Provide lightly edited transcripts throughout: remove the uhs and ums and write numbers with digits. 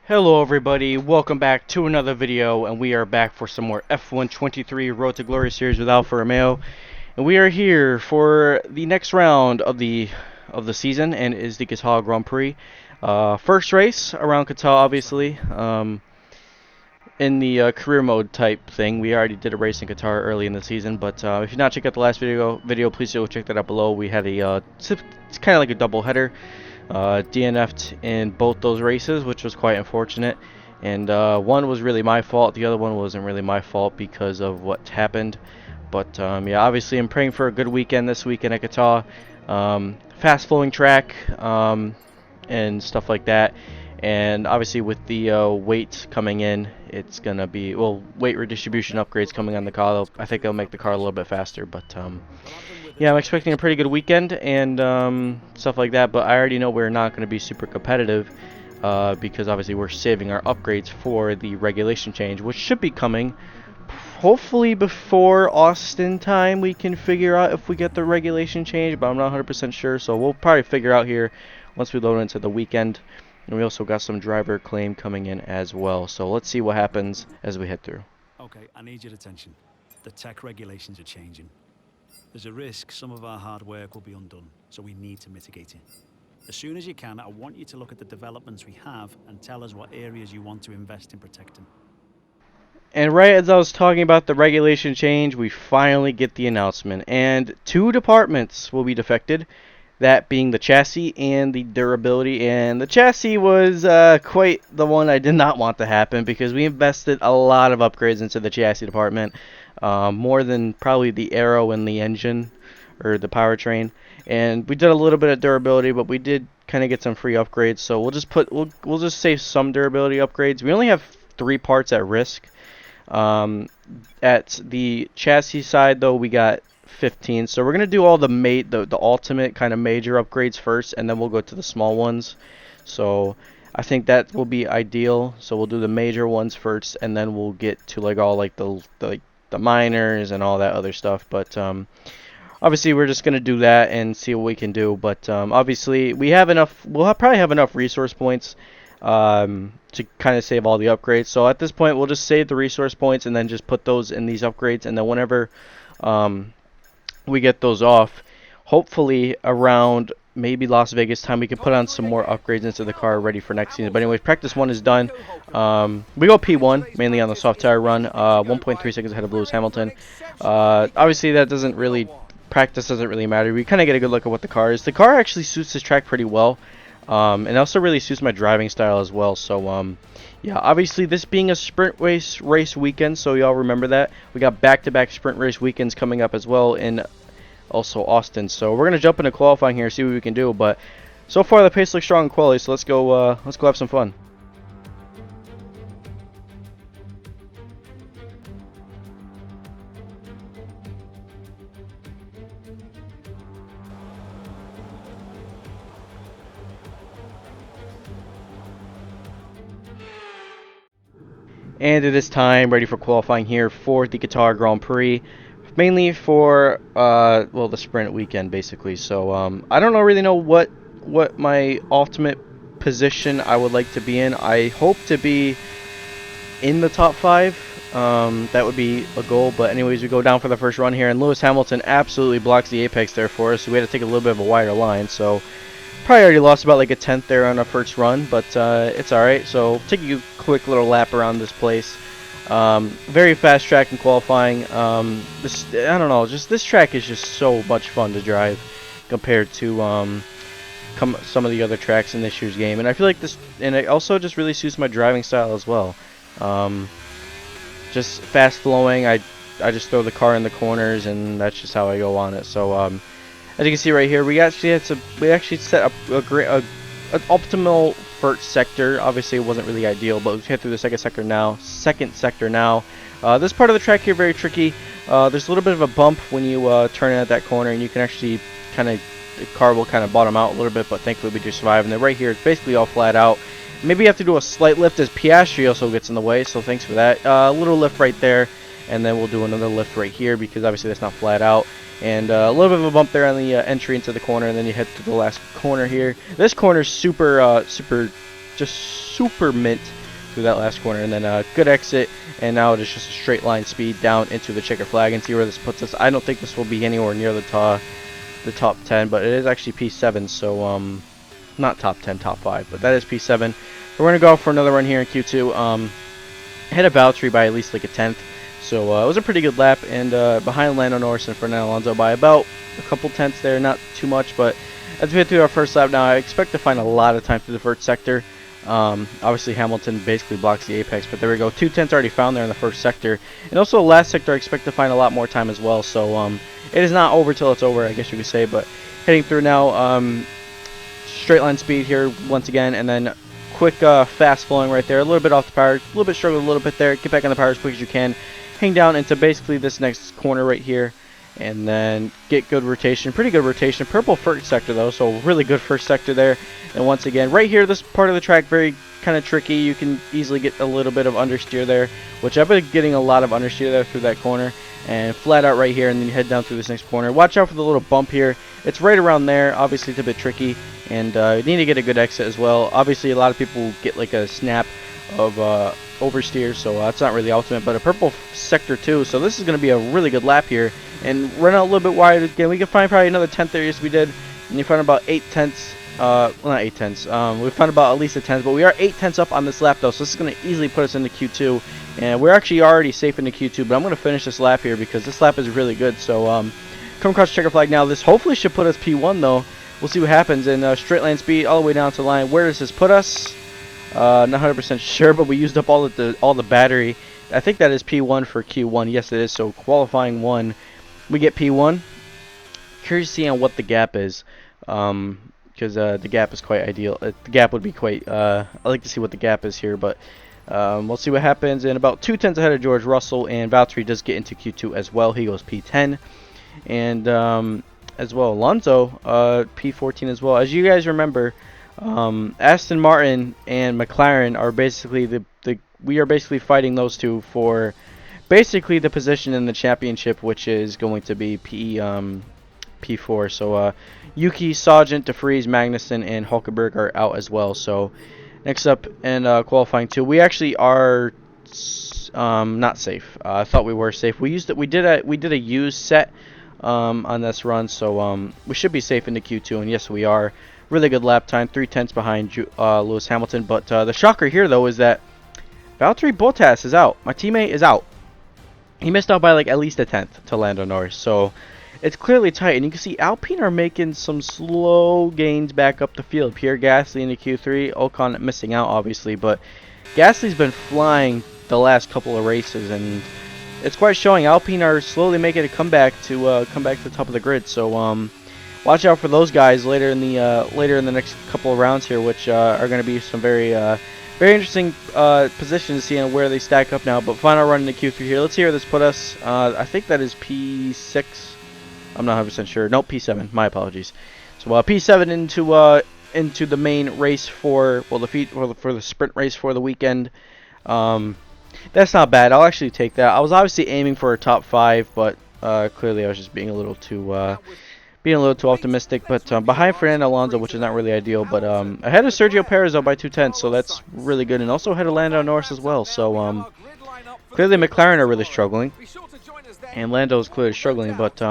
Hello everybody, welcome back to another video, and we are back for some more F123 Road to Glory series with Alfa Romeo, and we are here for the next round of the season, and it is the QATAR Grand Prix. First race around QATAR, obviously, in the career mode type thing. We already did a race in QATAR early in the season, but if you've not checked out the last video, please go check that out below. We had it's kind of like a double header. DNF'd in both those races, which was quite unfortunate. And one was really my fault. The other one wasn't really my fault because of what happened. But yeah, obviously I'm praying for a good weekend this weekend at QATAR. Fast-flowing track and stuff like that. And obviously with the weight coming in, it's going to be, well, weight redistribution upgrades coming on the car. I think they'll make the car a little bit faster. But yeah, I'm expecting a pretty good weekend and stuff like that. But I already know we're not going to be super competitive because obviously we're saving our upgrades for the regulation change, which should be coming hopefully before Austin time. We can figure out if we get the regulation change, but I'm not 100% sure. So we'll probably figure out here once we load into the weekend. And we also got some driver claim coming in as well. So let's see what happens as we head through. Okay, I need your attention. The tech regulations are changing. There's a risk some of our hard work will be undone, so we need to mitigate it. As soon as you can, I want you to look at the developments we have and tell us what areas you want to invest in protecting. And right as I was talking about the regulation change, we finally get the announcement. And two departments will be defected, that being the chassis and the durability. And the chassis was quite the one I did not want to happen because we invested a lot of upgrades into the chassis department, more than probably the aero and the engine or the powertrain. And we did a little bit of durability, but we did kind of get some free upgrades. So we'll just save some durability upgrades. We only have 3 parts at risk. At the chassis side, though, we got 15, so we're gonna do all the ultimate kind of major upgrades first, and then we'll go to the small ones. So I think that will be ideal. So we'll do the major ones first, and then we'll get to like all like the minors and all that other stuff. But obviously we're just gonna do that and see what we can do. But obviously we have enough. Probably have enough resource points to kind of save all the upgrades. So at this point we'll just save the resource points and then just put those in these upgrades, and then whenever we get those off, hopefully around maybe Las Vegas time, we can put on some more upgrades into the car ready for next season. But anyways, practice 1 is done. We go P1 mainly on the soft tire run, 1.3 seconds ahead of Lewis Hamilton. Obviously that doesn't really, practice doesn't really matter. We kind of get a good look at what the car is. The car actually suits this track pretty well, and also really suits my driving style as well. So yeah, obviously this being a sprint race weekend, so y'all remember that. We got back-to-back sprint race weekends coming up as well in also Austin. So we're gonna jump into qualifying here, see what we can do. But so far the pace looks strong in quali, so let's go have some fun. And it is time, ready for qualifying here for the QATAR Grand Prix, mainly for well, the sprint weekend basically. So I don't really know what my ultimate position I would like to be in. I hope to be in the top 5. That would be a goal. But anyways, we go down for the first run here, and Lewis Hamilton absolutely blocks the apex there for us, so we had to take a little bit of a wider line. So probably already lost about like a tenth there on our first run, but it's alright. So take a quick little lap around this place. Very fast track in qualifying. I don't know, just this track is just so much fun to drive compared to some of the other tracks in this year's game. And I feel like this, and it also just really suits my driving style as well. Just fast flowing. I just throw the car in the corners, and that's just how I go on it. So as you can see right here, we actually set up an optimal first sector. Obviously, it wasn't really ideal, but we hit through the second sector now. This part of the track here very tricky. There's a little bit of a bump when you turn in at that corner, and you can actually the car will kind of bottom out a little bit, but thankfully we do survive. And then right here, it's basically all flat out. Maybe you have to do a slight lift as Piastri also gets in the way, so thanks for that. A little lift right there, and then we'll do another lift right here because obviously that's not flat out. And a little bit of a bump there on the entry into the corner, and then you head to the last corner here. This corner is super just super mint through that last corner, and then good exit, and now it is just a straight line speed down into the checker flag and see where this puts us. I don't think this will be anywhere near the top 10, but it is actually P7, so not top 10, top 5, but that is P7. We're going to go for another run here in Q2. Hit a Valtteri by at least like a 10th, so it was a pretty good lap, and behind Lando Norris and Fernando Alonso by about a couple tenths there, not too much, but as we head through our first lap now, I expect to find a lot of time through the first sector. Obviously Hamilton basically blocks the apex, but there we go, 2 tenths already found there in the first sector, and also the last sector I expect to find a lot more time as well, so it is not over till it's over, I guess you could say, but heading through now, straight line speed here once again, and then quick fast flowing right there, a little bit off the power, a little bit struggled a little bit there, get back on the power as quick as you can, hang down into basically this next corner right here, and then get good rotation, pretty good rotation, purple first sector though, so really good first sector there. And once again, right here, this part of the track, very kind of tricky. You can easily get a little bit of understeer there, which I've been getting a lot of understeer there through that corner. And flat out right here, and then you head down through this next corner. Watch out for the little bump here. It's right around there. Obviously, it's a bit tricky, and you need to get a good exit as well. Obviously, a lot of people get like a snap of oversteer, so that's not really ultimate, but a purple sector too. So this is going to be a really good lap here, and run out a little bit wide again. We can find probably another 10th there as we did, and you find about 8 tenths. Well, not 8 tenths. We found about at least a tenth, but we are 8 tenths up on this lap though, so this is going to easily put us into Q2, and we're actually already safe into Q2. But I'm going to finish this lap here because this lap is really good. So come across the checker flag now. This hopefully should put us P1 though. We'll see what happens. And straight line speed all the way down to the line. Where does this put us? Not 100% sure, but we used up all the battery. I think that is P1 for Q1. Yes, it is. So qualifying 1, we get P1. Curious to see on what the gap is, because the gap is quite ideal. The gap would be quite. I like to see what the gap is here, but we'll see what happens. And about 2 tenths ahead of George Russell, and Valtteri does get into Q2 as well. He goes P10, and as well Alonso P14 as well. As you guys remember, Aston Martin and McLaren are basically we are basically fighting those two for basically the position in the championship, which is going to be P4. So Yuki, Sargent, De Vries, Magnussen, and Hulkenberg are out as well. So next up in qualifying 2, we actually are not safe. I thought we were safe. We did a used set on this run, so we should be safe into Q2, and yes, we are. Really good lap time, 3 tenths behind Lewis Hamilton. But the shocker here, though, is that Valtteri Bottas is out. My teammate is out. He missed out by like at least a tenth to Lando Norris. So it's clearly tight. And you can see Alpine are making some slow gains back up the field. Pierre Gasly into Q3. Ocon missing out, obviously. But Gasly's been flying the last couple of races. And it's quite showing. Alpine are slowly making a comeback to the top of the grid. So watch out for those guys later in the next couple of rounds here, which are going to be some very interesting positions, seeing where they stack up now. But final run into Q3 here. Let's see where this put us. I think that is P6. I'm not 100% sure. Nope, P7. My apologies. So P7 into the main race for for the sprint race for the weekend. That's not bad. I'll actually take that. I was obviously aiming for a top 5, but clearly I was just being a little too optimistic. But behind Fernando Alonso, which is not really ideal, but ahead of Sergio Perez though by 2 tenths, so that's really good, and also ahead of Lando Norris as well. So clearly McLaren are really struggling, and Lando is clearly struggling. But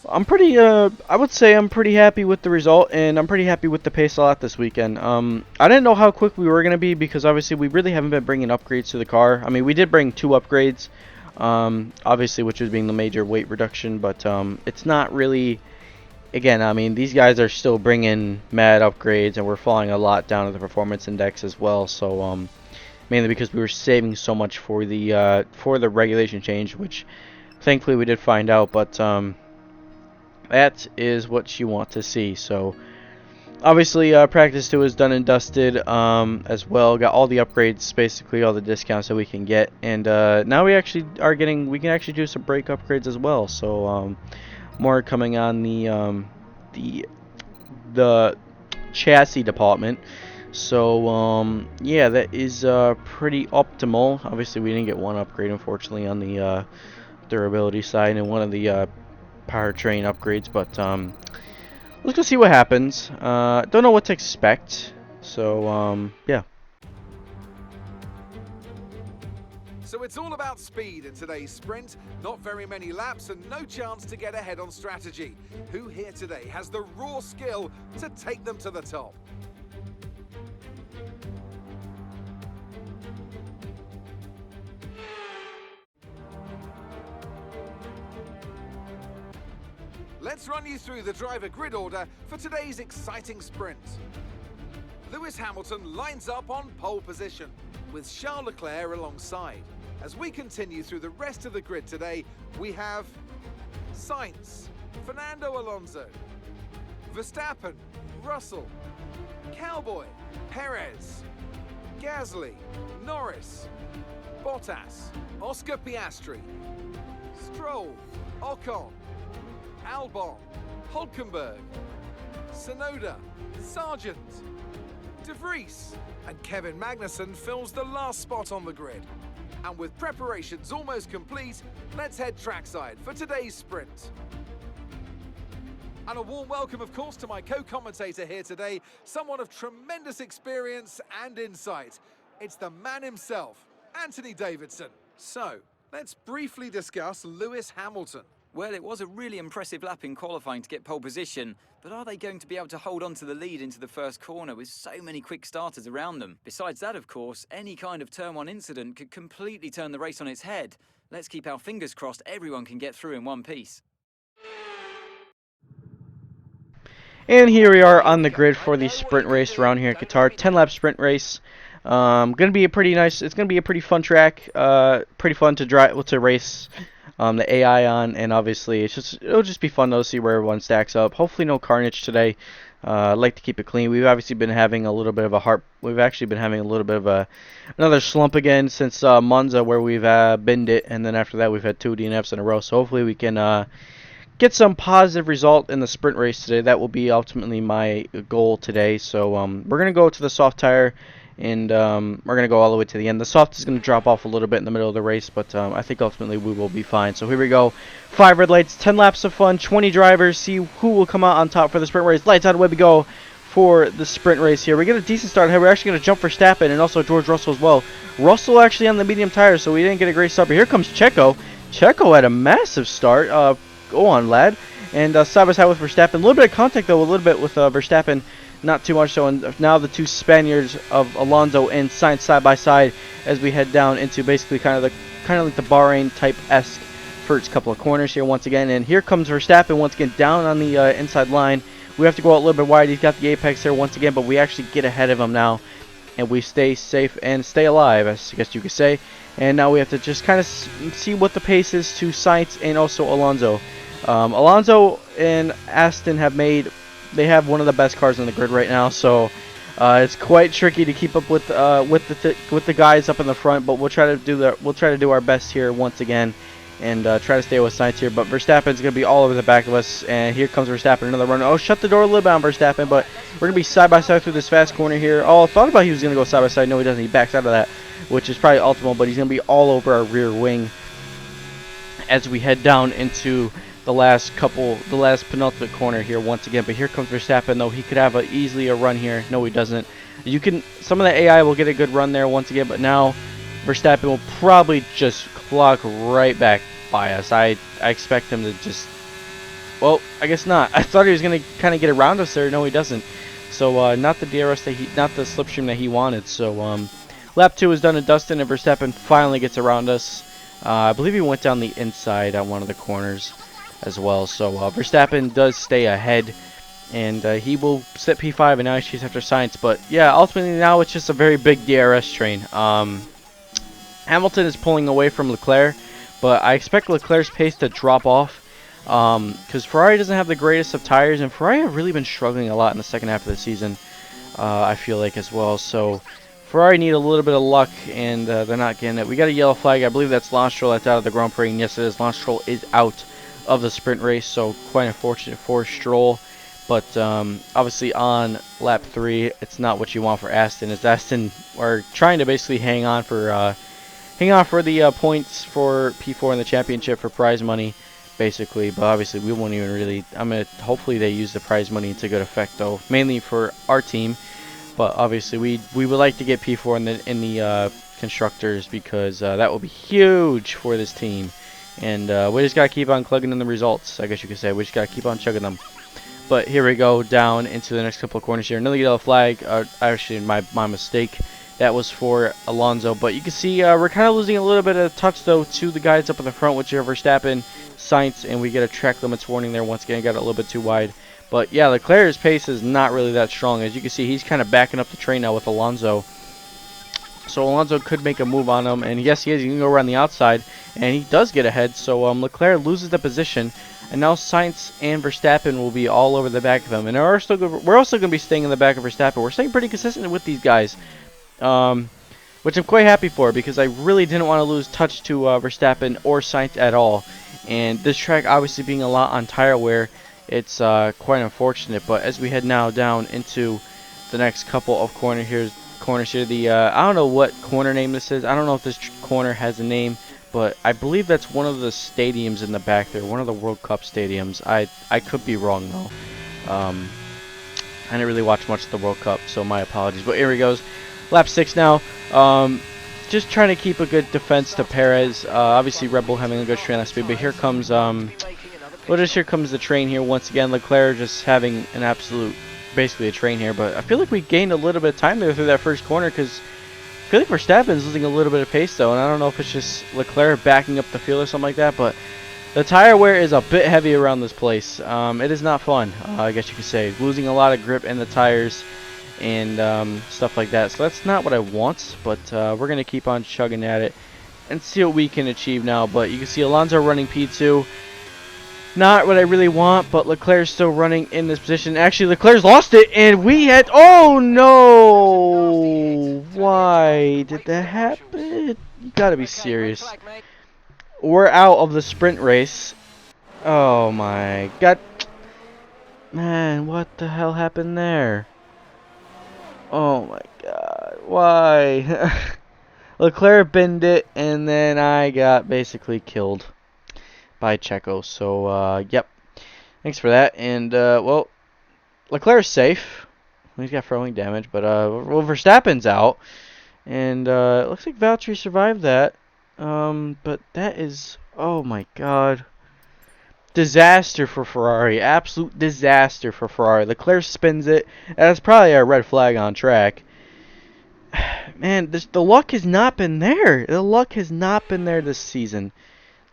I'm pretty, I would say I'm pretty happy with the result, and I'm pretty happy with the pace a lot this weekend. I didn't know how quick we were going to be, because obviously we really haven't been bringing upgrades to the car. I mean, we did bring 2 upgrades, obviously, which was being the major weight reduction, but it's not really, again, I mean, these guys are still bringing mad upgrades, and we're falling a lot down to the performance index as well. So mainly because we were saving so much for the regulation change, which thankfully we did find out, but that is what you want to see. So obviously practice 2 is done and dusted as well. Got all the upgrades, basically all the discounts that we can get, and now we actually we can actually do some brake upgrades as well. So more coming on the chassis department. So yeah, that is pretty optimal. Obviously we didn't get 1 upgrade, unfortunately, on the durability side, and one of the powertrain upgrades, but let's go see what happens. Don't know what to expect, So yeah. So it's all about speed in today's sprint. Not very many laps and no chance to get ahead on strategy. Who here today has the raw skill to take them to the top? Let's run you through the driver grid order for today's exciting sprint. Lewis Hamilton lines up on pole position, with Charles Leclerc alongside. As we continue through the rest of the grid today, we have Sainz, Fernando Alonso, Verstappen, Russell, Cowboy, Perez, Gasly, Norris, Bottas, Oscar Piastri, Stroll, Ocon, Albon, Hulkenberg, Tsunoda, Sargent, De Vries, and Kevin Magnussen fills the last spot on the grid. And with preparations almost complete, let's head trackside for today's sprint. And a warm welcome, of course, to my co-commentator here today, someone of tremendous experience and insight. It's the man himself, Anthony Davidson. So, let's briefly discuss Lewis Hamilton. Well, it was a really impressive lap in qualifying to get pole position, but are they going to be able to hold on to the lead into the first corner with so many quick starters around them? Besides that, of course, any kind of turn one incident could completely turn the race on its head. Let's keep our fingers crossed everyone can get through in one piece. And here we are on the grid for the sprint race around here in Qatar. 10-lap sprint race. Gonna be a pretty nice. It's gonna be a pretty fun track. Pretty fun to drive, to race. The AI on, and obviously it'll just be fun to see where everyone stacks up. Hopefully no carnage today. I'd like to keep it clean. We've obviously been having a little bit of a We've actually been having a little bit of another slump again since Monza, where we've binned it, and then after that we've had 2 DNFs in a row. So hopefully we can get some positive result in the sprint race today. That will be ultimately my goal today. So we're gonna go to the soft tire. And we're going to go all the way to the end. The soft is going to drop off a little bit in the middle of the race, but I think ultimately we will be fine. So here we go. 5 red lights, 10 laps of fun, 20 drivers. See who will come out on top for the sprint race. Lights out, away we go for the sprint race here. We get a decent start here. We're actually going to jump for Verstappen and also George Russell as well. Russell actually on the medium tire, so we didn't get a great start. But here comes Checo. Checo had a massive start. Go on, lad. And side by side with Verstappen. A little bit of contact, though, a little bit with Verstappen. Not too much so, and now the 2 Spaniards of Alonso and Sainz side by side as we head down into basically kind of like the Bahrain type-esque first couple of corners here once again. And here comes Verstappen once again down on the inside line. We have to go out a little bit wide. He's got the apex there once again, but we actually get ahead of him now, and we stay safe and stay alive, I guess you could say. And now we have to just kind of see what the pace is to Sainz and also Alonso. Alonso and Aston have made. They have one of the best cars on the grid right now, so it's quite tricky to keep up with the guys up in the front. But we'll try to do our best here once again, and try to stay with Sainz here. But Verstappen's gonna be all over the back of us, and here comes Verstappen, another run. Oh, shut the door a little bit on Verstappen, but we're gonna be side by side through this fast corner here. Oh, I thought about he was gonna go side by side. No, he doesn't. He backs out of that, which is probably optimal. But he's gonna be all over our rear wing as we head down into the last penultimate corner here once again. But here comes Verstappen, though. He could have easily a run here. No, he doesn't. Some of the AI will get a good run there once again, but now Verstappen will probably just clock right back by us. I expect him to just, well, I guess not. I thought he was going to kind of get around us there. No, he doesn't. So not the DRS not the slipstream that he wanted. So lap 2 is done and dusted, and Verstappen finally gets around us. I believe he went down the inside on one of the corners as well. So Verstappen does stay ahead, and he will sit P5, and now he's chasing after Sainz. But yeah, ultimately now it's just a very big DRS train. Hamilton is pulling away from Leclerc, but I expect Leclerc's pace to drop off because Ferrari doesn't have the greatest of tires, and Ferrari have really been struggling a lot in the second half of the season, I feel like, as well. So Ferrari need a little bit of luck, and they're not getting it. We got a yellow flag. I believe that's Lance Stroll that's out of the Grand Prix, and yes, it is. Lance Stroll is out of the sprint race, so quite unfortunate for Stroll. But obviously on lap 3, it's not what you want for Aston. As Aston are trying to basically hang on for the points for P4 in the championship for prize money, basically. But obviously we won't even really. Hopefully they use the prize money to good effect, though, mainly for our team. But obviously, we would like to get P4 in the constructors, because that will be huge for this team. And we just gotta keep on plugging in the results, I guess you could say. We just gotta keep on chugging them. But here we go down into the next couple of corners here. Another yellow flag. Actually, my mistake. That was for Alonso. But you can see we're kind of losing a little bit of touch, though, to the guys up in the front, which are Verstappen, Sainz, and we get a track limits warning there. Once again, got a little bit too wide. But yeah, Leclerc's pace is not really that strong. As you can see, he's kind of backing up the train now with Alonso. So Alonso could make a move on him, and yes, he is. He can go around the outside, and he does get ahead. So Leclerc loses the position, and now Sainz and Verstappen will be all over the back of him. And we're also going to be staying in the back of Verstappen. We're staying pretty consistent with these guys, which I'm quite happy for, because I really didn't want to lose touch to Verstappen or Sainz at all. And this track obviously being a lot on tire wear, it's quite unfortunate. But as we head now down into the next couple of corners here, the I don't know what corner name this is. I don't know if this corner has a name, but I believe that's one of the stadiums in the back there, one of the World Cup stadiums. I could be wrong though. I didn't really watch much of the World Cup, so my apologies. But here he goes, lap 6 now. Just trying to keep a good defense to Perez. Obviously Red Bull having a good train lap speed, but here comes here comes the train here once again. Leclerc just having an absolute, basically a train here. But I feel like we gained a little bit of time there through that first corner, because I feel like Verstappen's losing a little bit of pace though, and I don't know if it's just Leclerc backing up the field or something like that. But the tire wear is a bit heavy around this place. It is not fun, I guess you could say. Losing a lot of grip in the tires and stuff like that. So that's not what I want, but we're going to keep on chugging at it and see what we can achieve now. But you can see Alonso running P2. Not what I really want, but Leclerc's still running in this position. Actually, Leclerc's lost it, and we had... Oh, no! Why did that happen? You gotta be serious. We're out of the sprint race. Oh, my God. Man, what the hell happened there? Oh, my God. Why? Leclerc binned it, and then I got basically killed by Checo. So yep, thanks for that. And well, Leclerc's safe. He's got throwing damage, but well, Verstappen's out, and it looks like Valtteri survived that. But that is, oh my God, disaster for Ferrari. Absolute disaster for Ferrari. Leclerc spins it. That's probably a red flag on track. Man, the luck has not been there. The luck has not been there this season.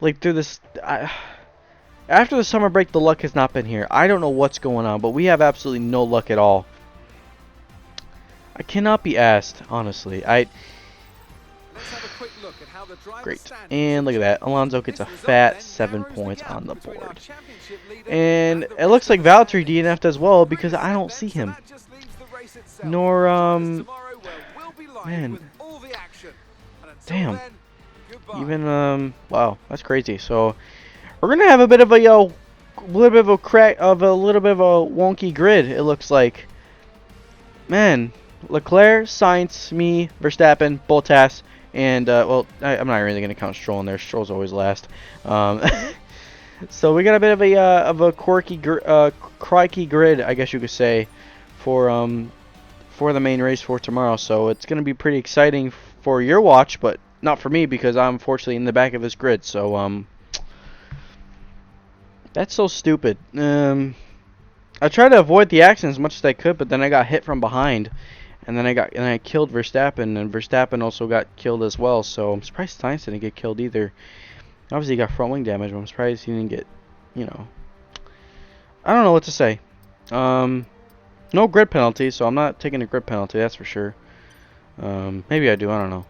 Like, through this... after the summer break, the luck has not been here. I don't know what's going on, but we have absolutely no luck at all. I cannot be asked, honestly. Let's have a quick look at how the driver's Great. standing And look at that. Alonso gets a fat 7 points on the board. And it looks like Valtteri DNF'd as well, because I don't see him. Nor, man. Damn. Even wow, that's crazy. So we're gonna have a bit of a little bit of a wonky grid. It looks like. Man, Leclerc, Sainz, me, Verstappen, Bottas, and well, I'm not really gonna count Stroll in there. Stroll's always last. So we got a bit of a quirky, crikey grid, I guess you could say, for the main race for tomorrow. So it's gonna be pretty exciting for your watch, but not for me, because I'm unfortunately in the back of this grid. So that's so stupid. I tried to avoid the accident as much as I could, but then I got hit from behind, and then I killed Verstappen, and Verstappen also got killed as well. So I'm surprised Sainz didn't get killed either. Obviously he got front wing damage, but I'm surprised he didn't get, you know, I don't know what to say. No grid penalty, so I'm not taking a grid penalty, that's for sure. Maybe I do, I don't know.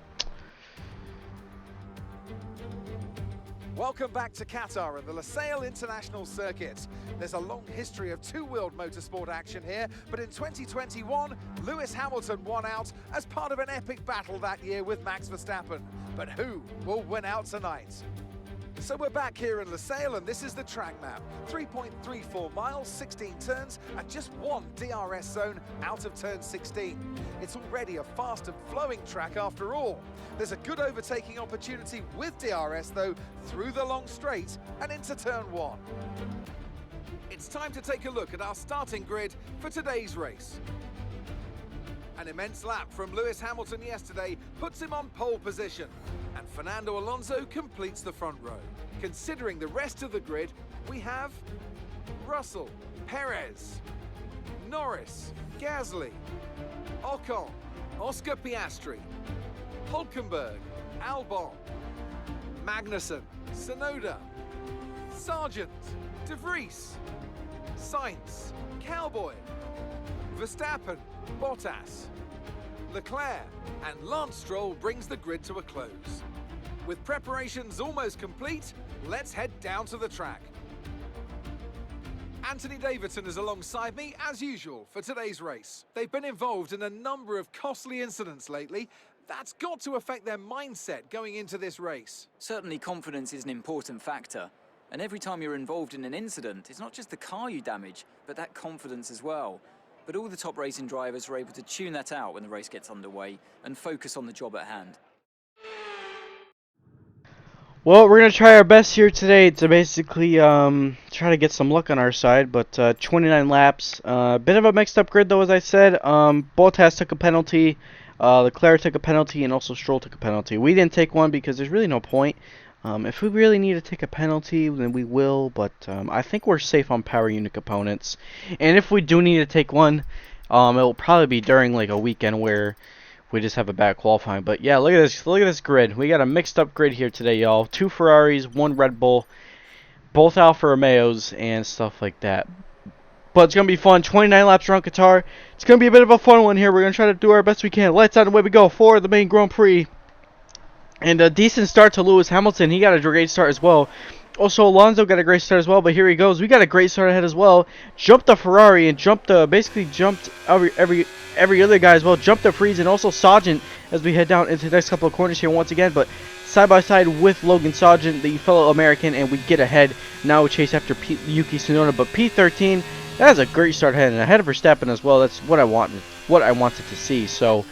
Welcome back to Qatar and the Lusail International Circuit. There's a long history of two-wheeled motorsport action here, but in 2021, Lewis Hamilton won out as part of an epic battle that year with Max Verstappen. But who will win out tonight? So we're back here in Lusail, and this is the track map. 3.34 miles, 16 turns, and just one DRS zone out of turn 16. It's already a fast and flowing track after all. There's a good overtaking opportunity with DRS though, through the long straight and into turn 1. It's time to take a look at our starting grid for today's race. An immense lap from Lewis Hamilton yesterday puts him on pole position, and Fernando Alonso completes the front row. Considering the rest of the grid, we have Russell, Perez, Norris, Gasly, Ocon, Oscar Piastri, Hulkenberg, Albon, Magnussen, Tsunoda, Sargent, De Vries, Sainz, Cowboy, Verstappen, Bottas, Leclerc, and Lance Stroll brings the grid to a close. With preparations almost complete, let's head down to the track. Anthony Davidson is alongside me, as usual, for today's race. They've been involved in a number of costly incidents lately. That's got to affect their mindset going into this race. Certainly confidence is an important factor. And every time you're involved in an incident, it's not just the car you damage, but that confidence as well. But all the top racing drivers are able to tune that out when the race gets underway and focus on the job at hand. Well, we're going to try our best here today to basically try to get some luck on our side, but 29 laps. Bit of a mixed up grid though, as I said. Bottas took a penalty, Leclerc took a penalty, and also Stroll took a penalty. We didn't take one because there's really no point. If we really need to take a penalty, then we will, but I think we're safe on power unit components. And if we do need to take one, it will probably be during like a weekend where we just have a bad qualifying. But yeah, look at this grid. We got a mixed up grid here today, y'all. 2 Ferraris, 1 Red Bull, both Alfa Romeos, and stuff like that. But it's gonna be fun. 29 laps around Qatar. It's gonna be a bit of a fun one here. We're gonna try to do our best we can. Lights out and away we go for the main Grand Prix. And a decent start to Lewis Hamilton. He got a great start as well. Also, Alonso got a great start as well, but here he goes. We got a great start ahead as well. Jumped the Ferrari and basically jumped every other guy as well. Jumped the Freeze and also Sargent as we head down into the next couple of corners here once again. But side by side with Logan Sargent, the fellow American, and we get ahead. Now we chase after Yuki Tsunoda, but P13, that is a great start ahead, and ahead of Verstappen as well. That's what I wanted to see. So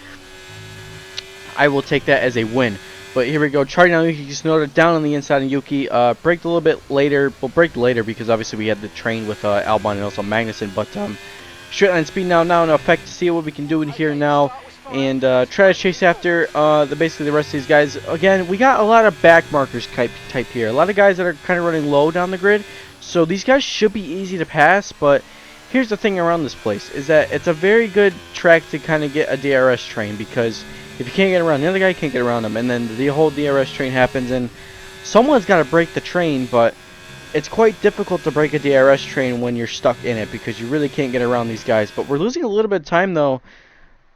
I will take that as a win. But here we go, charting down Yuki Tsunoda, down on the inside of Yuki. Braked a little bit later. We'll brake later because obviously we had the train with Albon and also Magnussen. But straight line speed now in effect to see what we can do in here now. And try to chase after basically the rest of these guys. Again, we got a lot of back markers type here. A lot of guys that are kind of running low down the grid. So these guys should be easy to pass. But here's the thing around this place is that it's a very good track to kind of get a DRS train, because if you can't get around the other guy, you can't get around him, and then the whole DRS train happens, and someone's got to break the train. But it's quite difficult to break a DRS train when you're stuck in it, because you really can't get around these guys. But we're losing a little bit of time though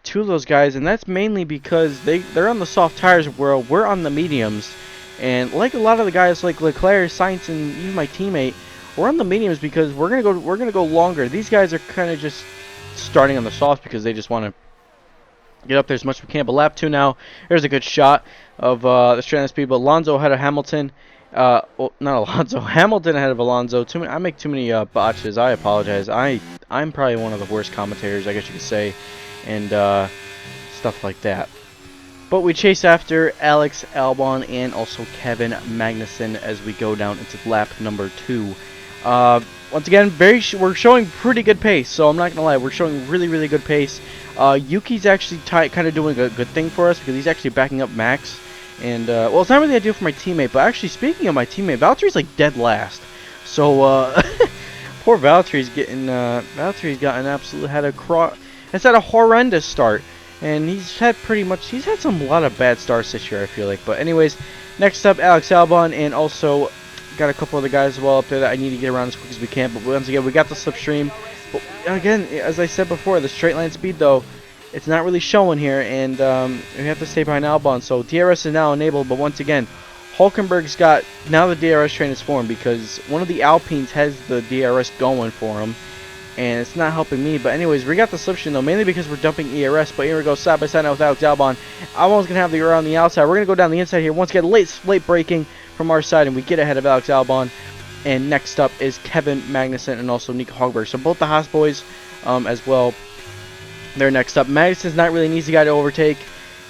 to those guys, and that's mainly because they're on the soft tires, where we're on the mediums. And like a lot of the guys like Leclerc, Sainz, and even my teammate, we're on the mediums because we're gonna go longer. These guys are kind of just starting on the soft because they just want to get up there as much as we can. But lap 2 now. There's a good shot of the straight line speed. But Alonso ahead of Hamilton. Well, not Alonso. Hamilton ahead of Alonso. I make too many botches. I apologize. I'm probably one of the worst commentators, I guess you could say, and stuff like that. But we chase after Alex Albon and also Kevin Magnussen as we go down into lap number 2. Once again, we're showing pretty good pace, so I'm not gonna lie, we're showing really good pace. Yuki's actually kind of doing a good thing for us because he's actually backing up Max, and well, it's not really ideal for my teammate. But actually, speaking of my teammate, Valtteri's like dead last, so poor Valtteri's had a horrendous start, and he's had a lot of bad starts this year, I feel like. But anyways, next up, Alex Albon, and also got a couple other guys as well up there that I need to get around as quick as we can. But once again, we got the slipstream. But again, as I said before, the straight line speed though, it's not really showing here, and we have to stay behind Albon. So DRS is now enabled, but once again, Hulkenberg's got, now the DRS train is formed because one of the Alpines has the DRS going for him, and it's not helping me. But anyways, we got the slipstream though, mainly because we're dumping ERS. But here we go, side by side now with Alex Albon. Albon's gonna have the around the outside. We're gonna go down the inside here. Once again, late braking from our side, and we get ahead of Alex Albon. And next up is Kevin Magnussen and also Nico Hogberg. So both the Haas boys as well, they're next up. Magnussen's not really an easy guy to overtake,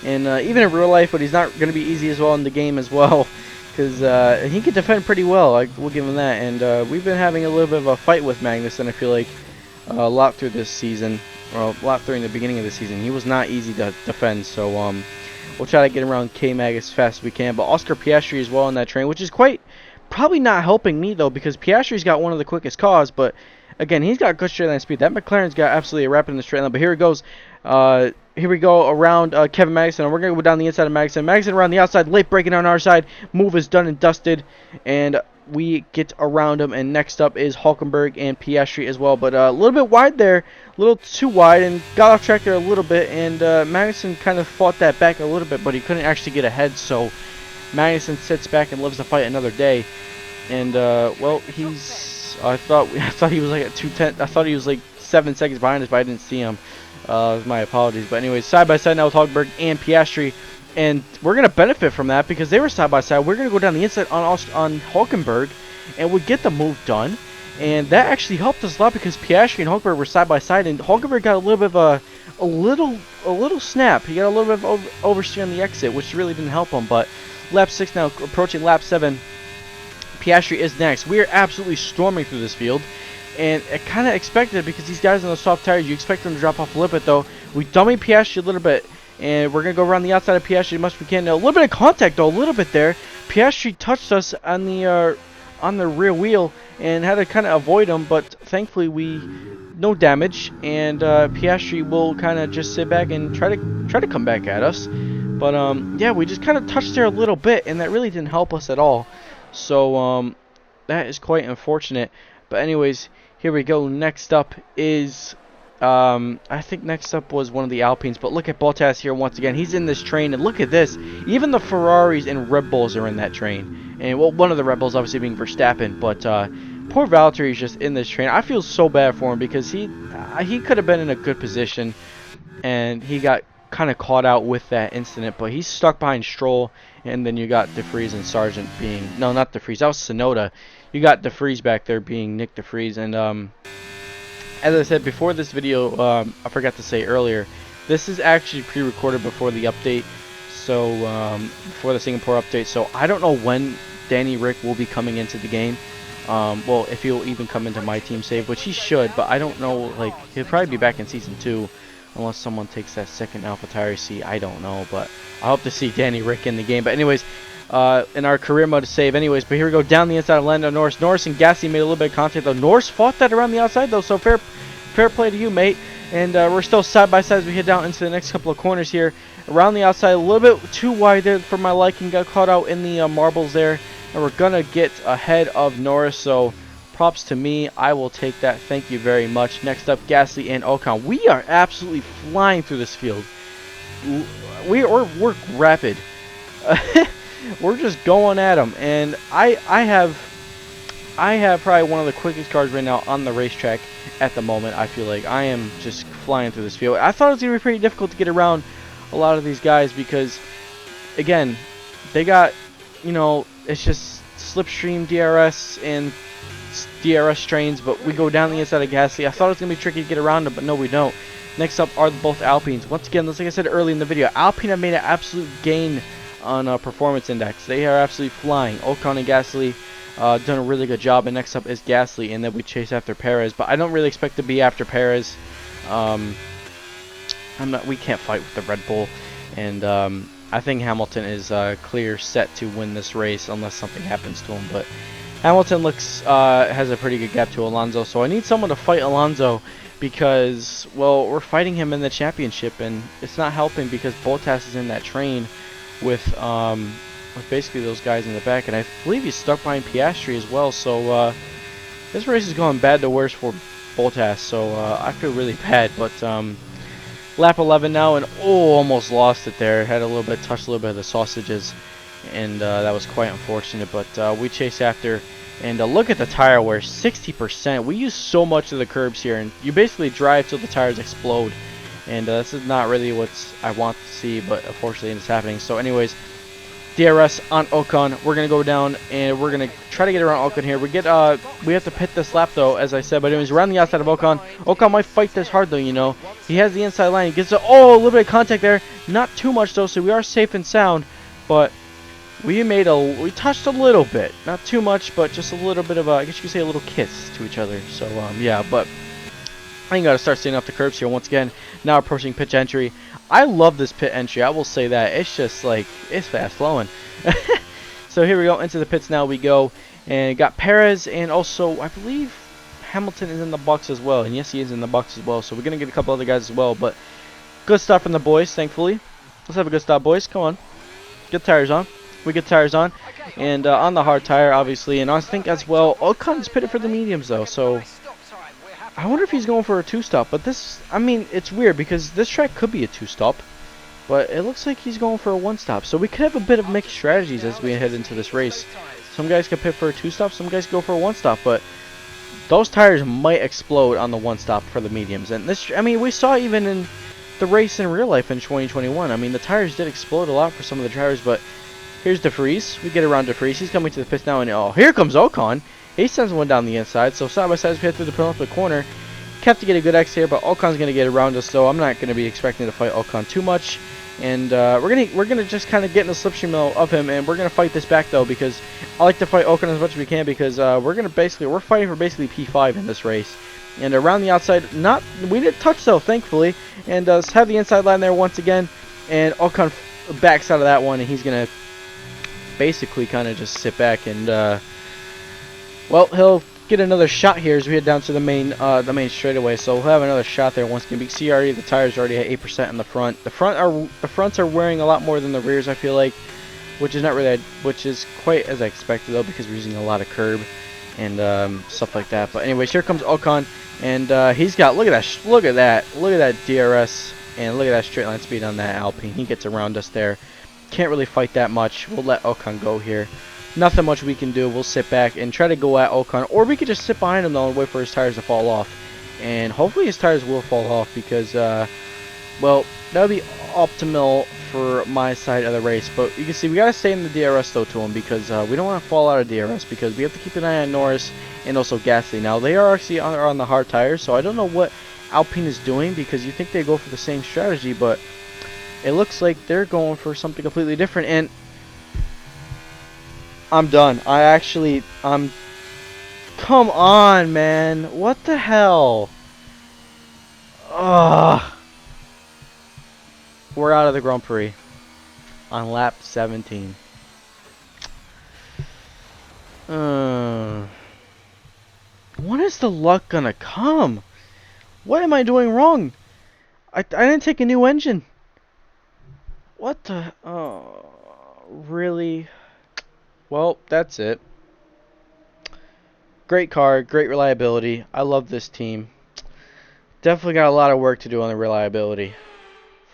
and even in real life, but he's not going to be easy as well in the game as well, because he can defend pretty well. We'll give him that. And we've been having a little bit of a fight with Magnussen, I feel like, a lot through this season. well, lap 3 in the beginning of the season. He was not easy to defend, so we'll try to get around K-Mag as fast as we can. But Oscar Piastri as well in that train, which is probably not helping me, though, because Piastri's got one of the quickest cars, but again, he's got good straight line speed. That McLaren's got absolutely a rapid in the straight line, but here it goes. Here we go around Kevin Magnussen, and we're going to go down the inside of Magnussen. Magnussen around the outside, late braking on our side. Move is done and dusted, and we get around him. And next up is Hulkenberg and Piastri as well, but a little bit wide there, a little too wide, and got off track there a little bit, and Magnussen kind of fought that back a little bit, but he couldn't actually get ahead, so Magnussen sits back and lives to fight another day. And well, he's I thought he was like at 2:10. I thought he was like 7 seconds behind us, but I didn't see him. My apologies. But anyways, side by side now with Hulkenberg and Piastri, and we're gonna benefit from that because they were side by side. We're gonna go down the inside on Hulkenberg, and we get the move done. And that actually helped us a lot because Piastri and Hulkenberg were side by side, and Hulkenberg got a little bit of a little snap. He got a little bit of oversteer on the exit, which really didn't help him. But lap 6 now, approaching lap 7. Piastri is next. We are absolutely storming through this field, and I kind of expected it because these guys on the soft tires, you expect them to drop off a little bit, though. We dummy Piastri a little bit, and we're going to go around the outside of Piastri as much as we can. Now, a little bit of contact, though, a little bit there. Piastri touched us on the rear wheel and had to kind of avoid him, but thankfully no damage, and Piastri will kind of just sit back and try to come back at us. But yeah, we just kind of touched there a little bit, and that really didn't help us at all. So that is quite unfortunate. But anyways, here we go. Next up is I think next up was one of the Alpines. But look at Bottas here once again. He's in this train, and look at this. Even the Ferraris and Red Bulls are in that train. And well, one of the Red Bulls obviously being Verstappen, but poor Valtteri's just in this train. I feel so bad for him because he could have been in a good position, and he got kind of caught out with that incident, but he's stuck behind Stroll, and then you got De Vries and Sargent being, no, not De Vries, that was Tsunoda. You got De Vries back there being Nick De Vries, and as I said before this video, I forgot to say earlier, this is actually pre-recorded before the update, so before the Singapore update, so I don't know when Danny Rick will be coming into the game. Well, if he'll even come into my team save, which he should, but I don't know, like, he'll probably be back in Season 2, unless someone takes that second AlphaTauri seat. I don't know, but I hope to see Danny Rick in the game. But anyways, in our career mode to save anyways, but here we go down the inside of Lando Norris. Norris and Gasly made a little bit of contact, though. Norris fought that around the outside, though, so fair play to you, mate. And we're still side by side as we head down into the next couple of corners here. Around the outside, a little bit too wide there for my liking. Got caught out in the marbles there. And we're going to get ahead of Norris, so props to me. I will take that. Thank you very much. Next up, Gasly and Ocon. We are absolutely flying through this field. We're rapid. We're just going at them. And I have probably one of the quickest cars right now on the racetrack at the moment. I feel like I am just flying through this field. I thought it was going to be pretty difficult to get around a lot of these guys because, again, they got, you know, it's just slipstream DRS and DRS trains, but we go down the inside of Gasly. I thought it was going to be tricky to get around them, but no, we don't. Next up are both Alpines. Once again, like I said early in the video, Alpine have made an absolute gain on performance index. They are absolutely flying. Ocon and Gasly done a really good job, and next up is Gasly, and then we chase after Perez, but I don't really expect to be after Perez. We can't fight with the Red Bull, and I think Hamilton is clear set to win this race unless something happens to him. But Hamilton has a pretty good gap to Alonso, so I need someone to fight Alonso because, well, we're fighting him in the championship, and it's not helping because Bottas is in that train with basically those guys in the back, and I believe he's stuck behind Piastri as well. So this race is going bad to worse for Bottas, so I feel really bad. But lap 11 now, and almost lost it there. Had touched a little bit of the sausages, and that was quite unfortunate. But we chase after, and look at the tire wear, 60%. We use so much of the curbs here, and you basically drive till the tires explode. And this is not really what I want to see, but unfortunately it's happening. So anyways, DRS on Ocon. We're gonna go down and we're gonna try to get around Ocon here. We have to pit this lap though, as I said. But anyways, around the outside of Ocon. Ocon might fight this hard though, you know. He has the inside line. He gets a little bit of contact there. Not too much though, so we are safe and sound. But we touched a little bit, not too much, but just a little bit of I guess you could say a little kiss to each other. So yeah, but you got to start staying off the curbs here once again. Now approaching pitch entry. I love this pit entry. I will say that. It's just like, it's fast flowing. So here we go. Into the pits now we go. And got Perez and also, I believe, Hamilton is in the box as well. And yes, he is in the box as well. So we're going to get a couple other guys as well. But good stuff from the boys, thankfully. Let's have a good stop, boys. Come on. Get tires on. We get tires on. And on the hard tire, obviously. And I think as well, Ocon's pitted for the mediums, though. So I wonder if he's going for a two-stop. But this, I mean, it's weird because this track could be a two-stop. But it looks like he's going for a one-stop. So we could have a bit of mixed strategies as we head into this race. Some guys can pit for a two-stop. Some guys go for a one-stop. But those tires might explode on the one-stop for the mediums. And this, I mean, we saw even in the race in real life in 2021. I mean, the tires did explode a lot for some of the drivers. But here's DeFries. We get around DeFries. He's coming to the pits now. And oh, here comes Ocon. He sends one down the inside. So side by side, we head through the penultimate corner. Kept to get a good X here, but Ocon's going to get around us, so I'm not going to be expecting to fight Ocon too much. And we're gonna just kind of get in the slipstream of him, and we're gonna fight this back though, because I like to fight Ocon as much as we can, because we're fighting for basically P5 in this race. And around the outside, we didn't touch though, thankfully, and have the inside line there once again, and Ocon backs out of that one, and he's gonna basically kind of just sit back and well, he'll get another shot here as we head down to the main straightaway. So we'll have another shot there once again. You can see already the tires are already at 8% in the front. The fronts are wearing a lot more than the rears, I feel like, which is quite as I expected though, because we're using a lot of curb and stuff like that. But anyways, here comes Ocon, and he's got look at that DRS, and look at that straight line speed on that Alpine. He gets around us there. Can't really fight that much. We'll let Ocon go here. Nothing much we can do. We'll sit back and try to go at Ocon, or we could just sit behind him though and wait for his tires to fall off. And hopefully his tires will fall off, because well, that would be optimal for my side of the race. But you can see we gotta stay in the DRS though to him, because we don't want to fall out of DRS, because we have to keep an eye on Norris and also Gasly. Now they are actually on the hard tires, so I don't know what Alpine is doing, because you think they go for the same strategy, but it looks like they're going for something completely different. And I'm done. Come on, man. What the hell? Ugh. We're out of the Grand Prix on lap 17. When is the luck gonna come? What am I doing wrong? I didn't take a new engine. What the? Oh, really? Well, that's it. Great car, great reliability. I love this team. Definitely got a lot of work to do on the reliability.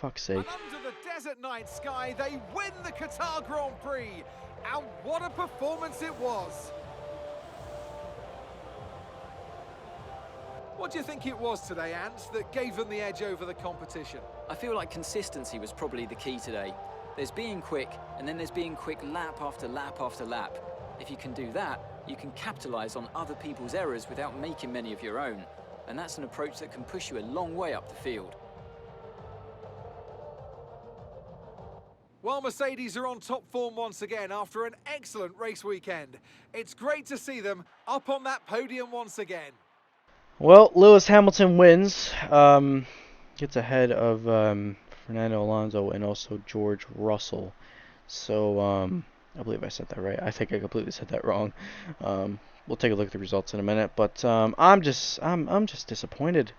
Fuck's sake. And under the desert night sky, they win the Qatar Grand Prix. And what a performance it was. What do you think it was today, Ant, that gave them the edge over the competition? I feel like consistency was probably the key today. There's being quick, and then there's being quick lap after lap after lap. If you can do that, you can capitalize on other people's errors without making many of your own. And that's an approach that can push you a long way up the field. Well, Mercedes are on top form once again after an excellent race weekend. It's great to see them up on that podium once again. Well, Lewis Hamilton wins. Gets ahead of Fernando Alonso and also George Russell. So I believe I said that right. I think I completely said that wrong. We'll take a look at the results in a minute, but I'm just disappointed.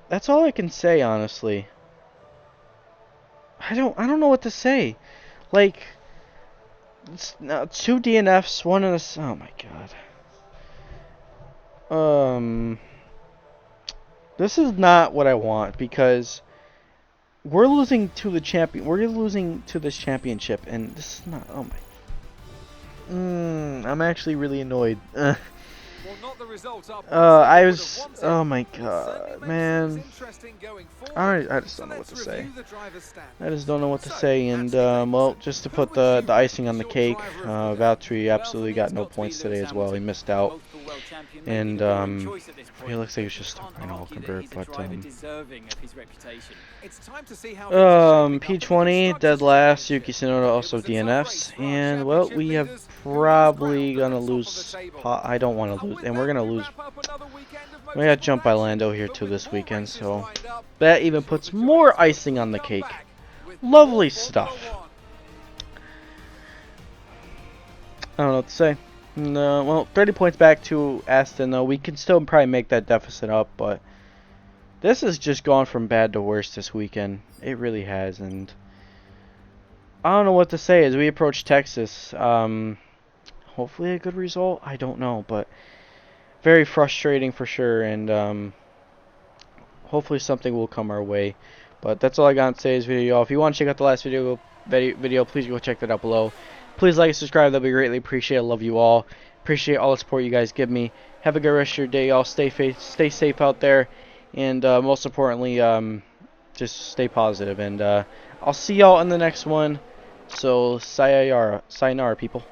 That's all I can say, honestly. I don't know what to say. Like, now 2 DNFs, one in a. Oh my god. This is not what I want, because we're losing to the champion. We're losing to this championship, and this is not. Oh my. I'm actually really annoyed. Well, not the result up I was. Oh my god, man. I just don't know what to say. I just don't know what to say, and well, just to put the icing on the cake, Valtteri absolutely got no points today as well. He missed out, and he looks like he's just stuck behind Hulkenberg, but P20 dead last. Yuki Tsunoda also DNFs, and well, we have probably gonna lose. I don't want to lose, and we're gonna lose. We got jumped by Lando here too this weekend, so that even puts more icing on the cake. Lovely stuff. I don't know what to say. No, well, 30 points back to Aston, though. We can still probably make that deficit up, but this has just gone from bad to worse this weekend. It really has, and I don't know what to say as we approach Texas. Hopefully a good result. I don't know, but very frustrating for sure, and hopefully something will come our way. But that's all I got in today's video, y'all. If you want to check out the last video, please go check that out below. Please like and subscribe. That'll be greatly appreciated. I love you all. Appreciate all the support you guys give me. Have a good rest of your day, y'all. Stay safe out there, and most importantly, just stay positive. And I'll see y'all in the next one. So sayonara, people.